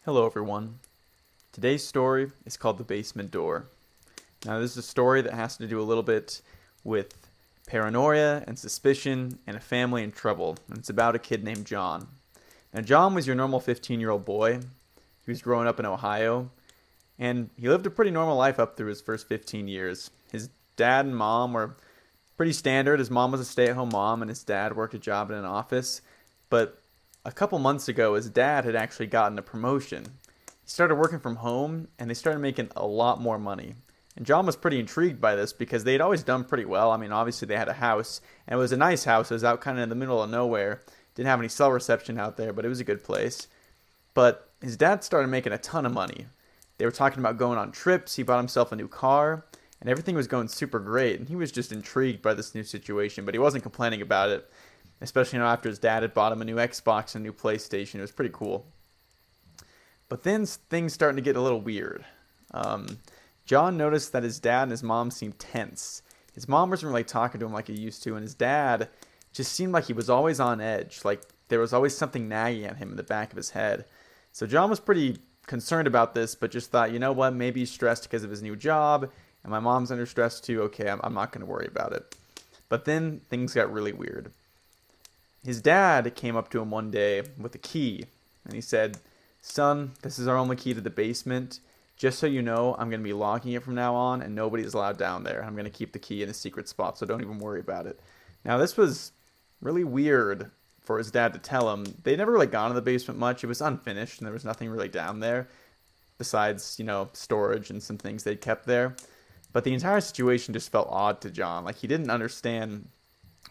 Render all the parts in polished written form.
Hello, everyone. Today's story is called The Basement Door. Now, this is a story that has to do a little bit with paranoia and suspicion and a family in trouble. And it's about a kid named John. Now, John was your normal 15-year-old boy. He was growing up in Ohio, and he lived a pretty normal life up through his first 15 years. His dad and mom were pretty standard. His mom was a stay-at-home mom, and his dad worked a job in an office. But a couple months ago, his dad had actually gotten a promotion. He started working from home, and they started making a lot more money. And John was pretty intrigued by this because they had always done pretty well. I mean, obviously they had a house, and it was a nice house. It was out kind of in the middle of nowhere. Didn't have any cell reception out there, but it was a good place. But his dad started making a ton of money. They were talking about going on trips. He bought himself a new car, and everything was going super great. And he was just intrigued by this new situation, but he wasn't complaining about it, especially after his dad had bought him a new Xbox and a new PlayStation. It was pretty cool. But then things starting to get a little weird. John noticed that his dad and his mom seemed tense. His mom wasn't really talking to him like he used to, and his dad just seemed like he was always on edge, like there was always something nagging at him in the back of his head. So John was pretty concerned about this, but just thought, you know what, maybe he's stressed because of his new job, and my mom's under stress too. Okay, I'm not going to worry about it. But then things got really weird. His dad came up to him one day with a key, and he said, "Son, this is our only key to the basement. Just so you know, I'm going to be locking it from now on, and nobody's allowed down there. I'm going to keep the key in a secret spot, so don't even worry about it." Now, this was really weird for his dad to tell him. They'd never really gone to the basement much. It was unfinished, and there was nothing really down there besides, storage and some things they'd kept there. But the entire situation just felt odd to John. Like, he didn't understand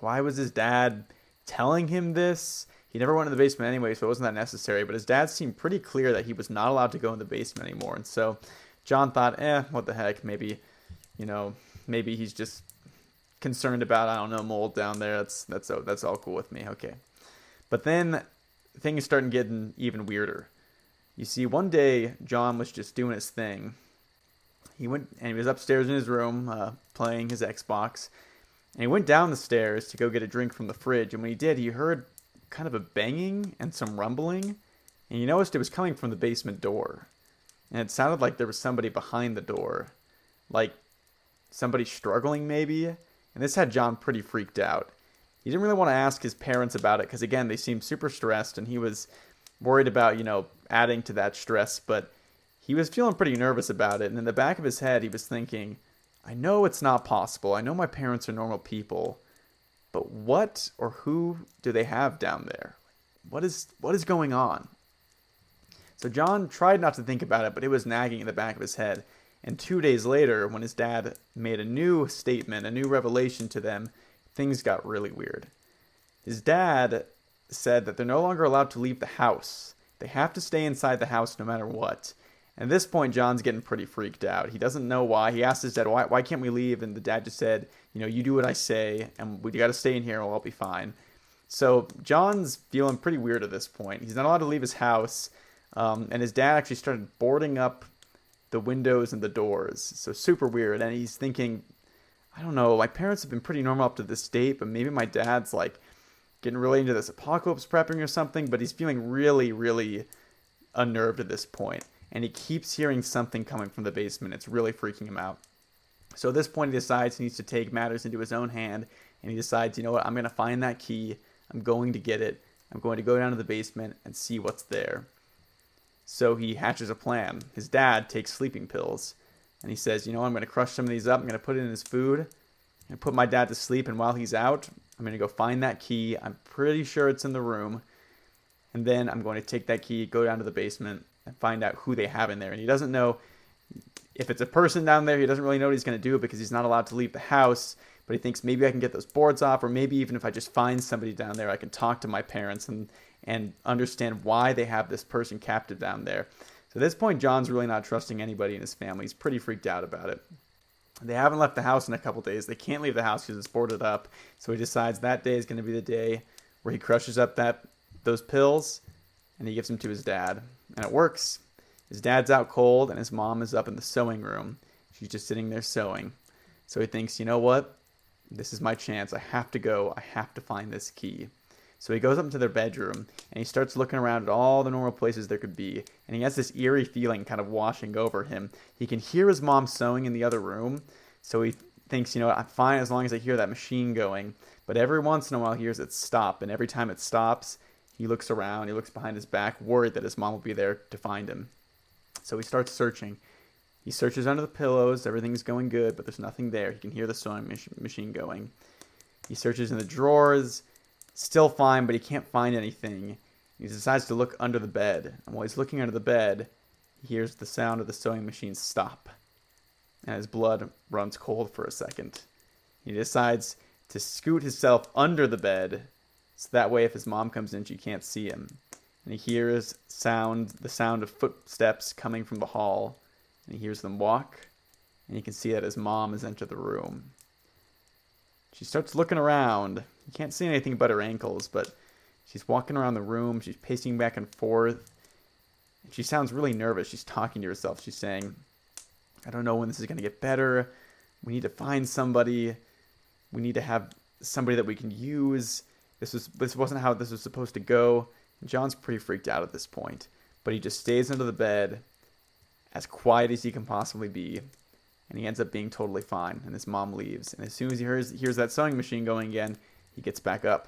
why was his dad telling him this. He never went in the basement anyway, so it wasn't that necessary. But his dad seemed pretty clear that he was not allowed to go in the basement anymore. And so John thought, what the heck? Maybe he's just concerned about, I don't know, mold down there. That's all cool with me. Okay. But then things started getting even weirder. You see, one day John was just doing his thing. He went and he was upstairs in his room playing his Xbox. And he went down the stairs to go get a drink from the fridge. And when he did, he heard kind of a banging and some rumbling. And he noticed it was coming from the basement door. And it sounded like there was somebody behind the door. Like somebody struggling maybe. And this had John pretty freaked out. He didn't really want to ask his parents about it because, again, they seemed super stressed. And he was worried about, adding to that stress. But he was feeling pretty nervous about it. And in the back of his head, he was thinking, I know it's not possible. I know my parents are normal people, but what or who do they have down there? What is going on? So John tried not to think about it, but it was nagging in the back of his head. And 2 days later, when his dad made a new statement, a new revelation to them, things got really weird. His dad said that they're no longer allowed to leave the house. They have to stay inside the house no matter what. And at this point, John's getting pretty freaked out. He doesn't know why. He asked his dad, why can't we leave? And the dad just said, you do what I say, and we got to stay in here, and we'll all be fine. So John's feeling pretty weird at this point. He's not allowed to leave his house, and his dad actually started boarding up the windows and the doors. So super weird. And he's thinking, I don't know, my parents have been pretty normal up to this date, but maybe my dad's like getting really into this apocalypse prepping or something, but he's feeling really, really unnerved at this point. And he keeps hearing something coming from the basement. It's really freaking him out. So at this point, he decides he needs to take matters into his own hand. And he decides, you know what, I'm going to find that key. I'm going to get it. I'm going to go down to the basement and see what's there. So he hatches a plan. His dad takes sleeping pills. And he says, I'm going to crush some of these up. I'm going to put it in his food. And put my dad to sleep. And while he's out, I'm going to go find that key. I'm pretty sure it's in the room. And then I'm going to take that key, go down to the basement, and find out who they have in there. And he doesn't know if it's a person down there. He doesn't really know what he's going to do because he's not allowed to leave the house. But he thinks maybe I can get those boards off, or maybe even if I just find somebody down there, I can talk to my parents and understand why they have this person captive down there. So at this point, John's really not trusting anybody in his family. He's pretty freaked out about it. They haven't left the house in a couple days. They can't leave the house because it's boarded up. So he decides that day is going to be the day where he crushes up those pills and he gives them to his dad. And it works. His dad's out cold and his mom is up in the sewing room. She's just sitting there sewing. So he thinks, you know what? This is my chance. I have to go. I have to find this key. So he goes up into their bedroom and he starts looking around at all the normal places there could be. And he has this eerie feeling kind of washing over him. He can hear his mom sewing in the other room. So he thinks, I'm fine as long as I hear that machine going. But every once in a while he hears it stop. And every time it stops, he looks around, he looks behind his back, worried that his mom will be there to find him. So he starts searching. He searches under the pillows. Everything's going good, but there's nothing there. He can hear the sewing machine going. He searches in the drawers. Still fine, but he can't find anything. He decides to look under the bed. And while he's looking under the bed, he hears the sound of the sewing machine stop. And his blood runs cold for a second. He decides to scoot himself under the bed, so that way if his mom comes in, she can't see him. And he hears the sound of footsteps coming from the hall. And he hears them walk, and he can see that his mom has entered the room. She starts looking around. You can't see anything but her ankles, but she's walking around the room. She's pacing back and forth. And she sounds really nervous. She's talking to herself. She's saying, I don't know when this is going to get better. We need to find somebody. We need to have somebody that we can use. This wasn't how this was supposed to go. And John's pretty freaked out at this point, but he just stays under the bed, as quiet as he can possibly be, and he ends up being totally fine, and his mom leaves. And as soon as he hears that sewing machine going again, he gets back up.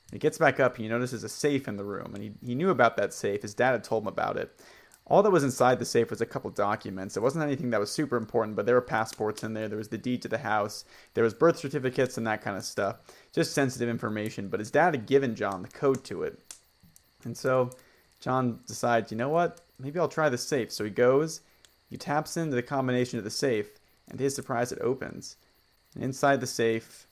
When he gets back up, he notices a safe in the room, and he knew about that safe. His dad had told him about it. All that was inside the safe was a couple documents. It wasn't anything that was super important, but there were passports in there. There was the deed to the house. There was birth certificates and that kind of stuff. Just sensitive information, but his dad had given John the code to it. And so John decides, you know what? Maybe I'll try the safe. So he goes, he taps into the combination of the safe, and to his surprise, it opens. And inside the safe,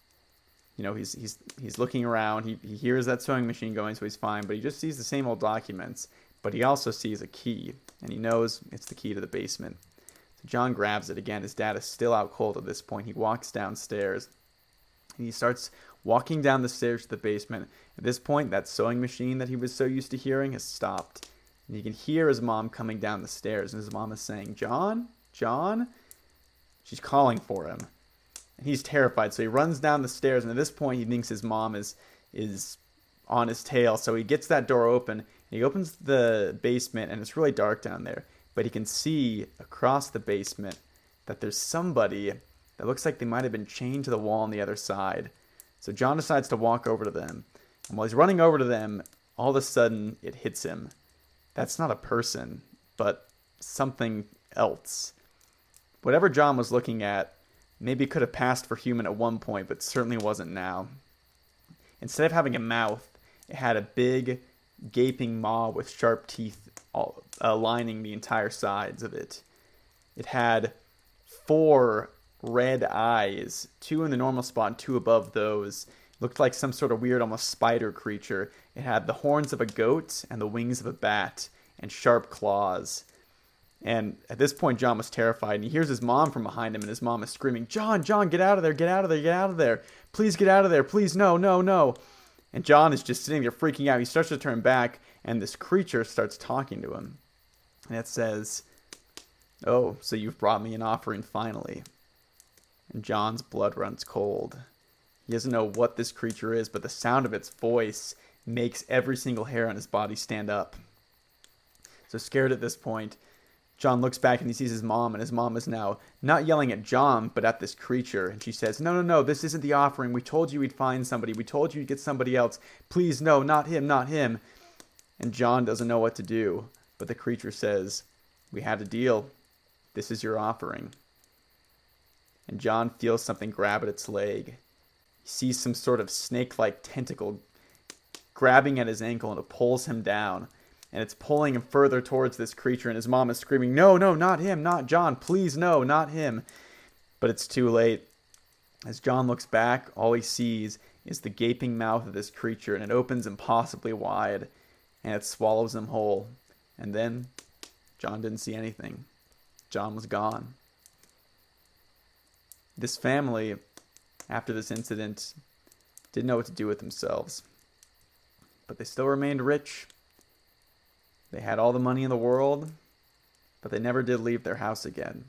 he's looking around. He hears that sewing machine going, so he's fine. But he just sees the same old documents. But he also sees a key, and he knows it's the key to the basement. So John grabs it again. His dad is still out cold at this point. He walks downstairs, and he starts walking down the stairs to the basement. At this point, that sewing machine that he was so used to hearing has stopped. And you can hear his mom coming down the stairs, and his mom is saying, John? John? She's calling for him. And he's terrified, so he runs down the stairs, and at this point, he thinks his mom is on his tail. So he gets that door open, and he opens the basement, and it's really dark down there. But he can see across the basement that there's somebody that looks like they might have been chained to the wall on the other side. So John decides to walk over to them. And while he's running over to them, all of a sudden, it hits him. That's not a person, but something else. Whatever John was looking at, maybe could have passed for human at one point, but certainly wasn't now. Instead of having a mouth, it had a big, gaping maw with sharp teeth lining the entire sides of it. It had 4 red eyes, 2 in the normal spot and 2 above those. It looked like some sort of weird, almost spider creature. It had the horns of a goat and the wings of a bat and sharp claws. And at this point, John was terrified, and he hears his mom from behind him, and his mom is screaming, John, get out of there, get out of there, get out of there. Please get out of there, please, no, no, no. And John is just sitting there freaking out. He starts to turn back, and this creature starts talking to him. And it says, oh, so you've brought me an offering finally. And John's blood runs cold. He doesn't know what this creature is, but the sound of its voice makes every single hair on his body stand up. So scared at this point, John looks back and he sees his mom, and his mom is now not yelling at John, but at this creature. And she says, no, no, no, this isn't the offering. We told you we'd find somebody. We told you you'd get somebody else. Please, no, not him, not him. And John doesn't know what to do. But the creature says, we had a deal. This is your offering. And John feels something grab at its leg. He sees some sort of snake-like tentacle grabbing at his ankle, and it pulls him down. And it's pulling him further towards this creature, and his mom is screaming, no, no, not him, not John, please, no, not him. But it's too late. As John looks back, all he sees is the gaping mouth of this creature, and it opens impossibly wide, and it swallows him whole. And then, John didn't see anything. John was gone. This family, after this incident, didn't know what to do with themselves. But they still remained rich. They had all the money in the world, but they never did leave their house again.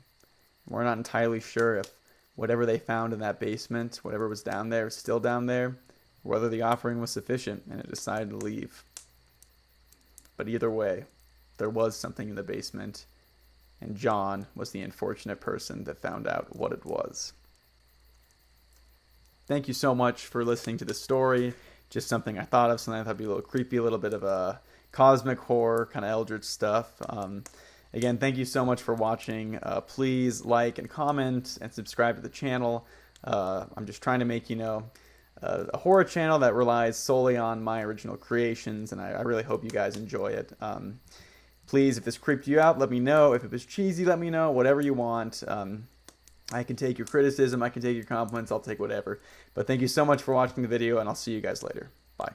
We're not entirely sure if whatever they found in that basement, whatever was down there, is still down there, or whether the offering was sufficient and it decided to leave. But either way, there was something in the basement, and John was the unfortunate person that found out what it was. Thank you so much for listening to this story. Just something I thought of, something I thought would be a little creepy, a little bit of a cosmic horror, kind of eldritch stuff. Again, thank you so much for watching. Please like and comment and subscribe to the channel. I'm just trying to make, a horror channel that relies solely on my original creations, and I really hope you guys enjoy it. Please, if this creeped you out, let me know. If it was cheesy, let me know. Whatever you want. I can take your criticism. I can take your compliments. I'll take whatever. But thank you so much for watching the video, and I'll see you guys later. Bye.